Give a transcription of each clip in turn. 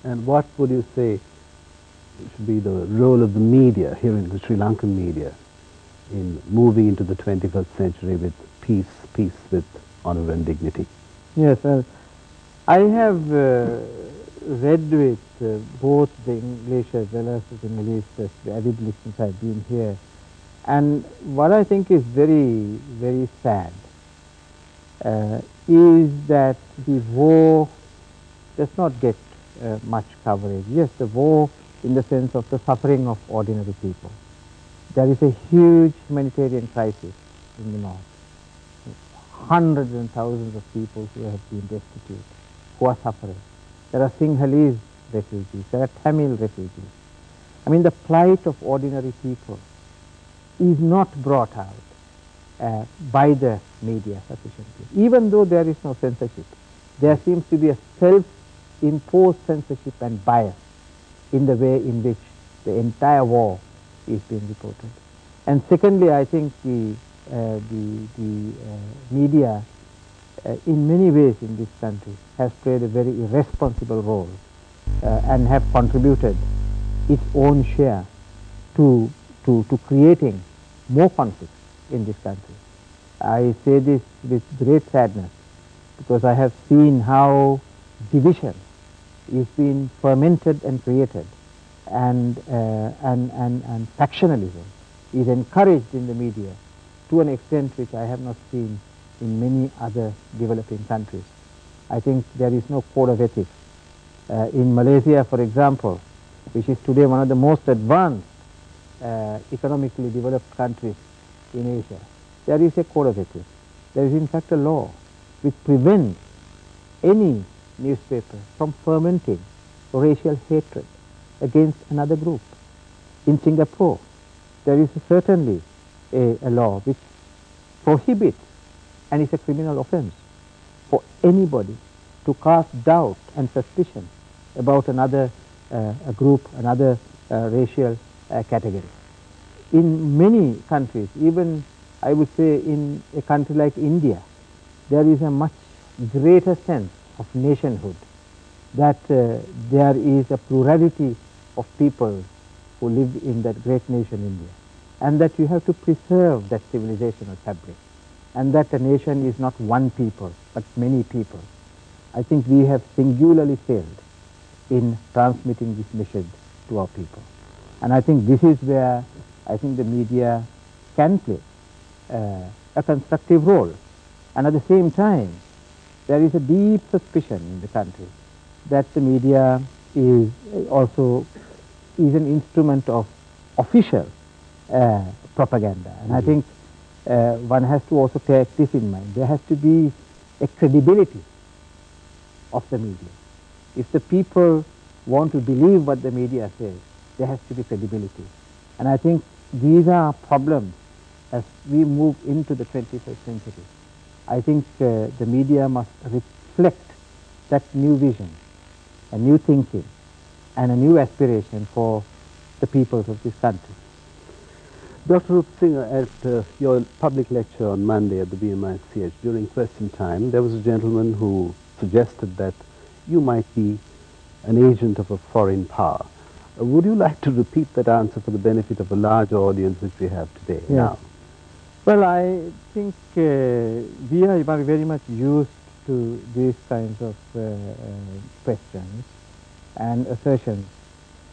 And what would you say should be the role of the media here in the Sri Lankan media in moving into the 21st century with peace with honor and dignity? Yes, I have read with both the English as well as the Sinhalese avidly since I've been here, and what I think is very sad is that the war does not get much coverage. Yes, the war in the sense of the suffering of ordinary people. There is a huge humanitarian crisis in the north. Hundreds and thousands of people who have been destitute, who are suffering. There are Sinhalese refugees, there are Tamil refugees. I mean, the plight of ordinary people is not brought out by the media sufficiently. Even though there is no censorship, there seems to be a self-imposed censorship and bias in the way in which the entire war is being reported. And secondly, I think the media in many ways in this country has played a very irresponsible role and have contributed its own share to creating more conflicts in this country. I say this with great sadness because I have seen how division is being fermented and created, and factionalism is encouraged in the media to an extent which I have not seen in many other developing countries. I think there is no code of ethics. In Malaysia, for example, which is today one of the most advanced economically developed countries in Asia, there is a code of ethics. There is in fact a law which prevents any newspaper from fermenting racial hatred against another group. In Singapore, there is certainly a law which prohibits, and is a criminal offense, for anybody to cast doubt and suspicion about another group, another racial category. In many countries, even I would say in a country like India, there is a much greater sense of nationhood, that there is a plurality of people who live in that great nation India, and that you have to preserve that civilizational fabric, and that a nation is not one people but many people. I think we have singularly failed in transmitting this message to our people, and I think this is where I think the media can play a constructive role. And at the same time, there is a deep suspicion in the country that the media is also an instrument of official propaganda. And I think one has to also take this in mind. There has to be a credibility of the media. If the people want to believe what the media says, there has to be credibility. And I think these are problems as we move into the 21st century. I think the media must reflect that new vision, a new thinking, and a new aspiration for the peoples of this country. Dr. Rupesinghe, at your public lecture on Monday at the BMICH, during question time, there was a gentleman who suggested that you might be an agent of a foreign power. Would you like to repeat that answer for the benefit of a large audience which we have today? Yes. Now? Well, I think we are very much used to these kinds of questions and assertions.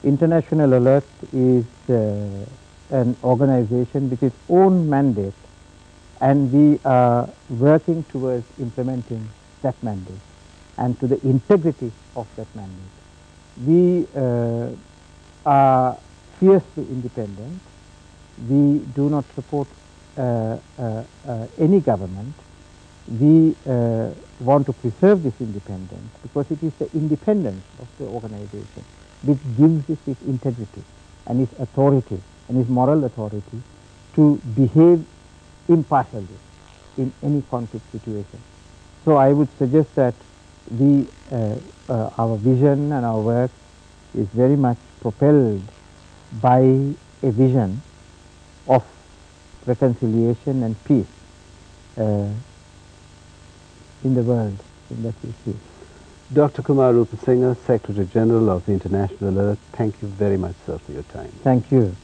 International Alert is an organization with its own mandate, and we are working towards implementing that mandate and to the integrity of that mandate. We are fiercely independent. We do not support any government. We want to preserve this independence because it is the independence of the organization which gives it its integrity and its authority and its moral authority to behave impartially in any conflict situation. So I would suggest that we, our vision and our work is very much propelled by a vision of reconciliation and peace in the world in that we see. Dr. Kumar Rupesinghe, Secretary General of the International Alert, thank you very much, sir, for your time. Thank you.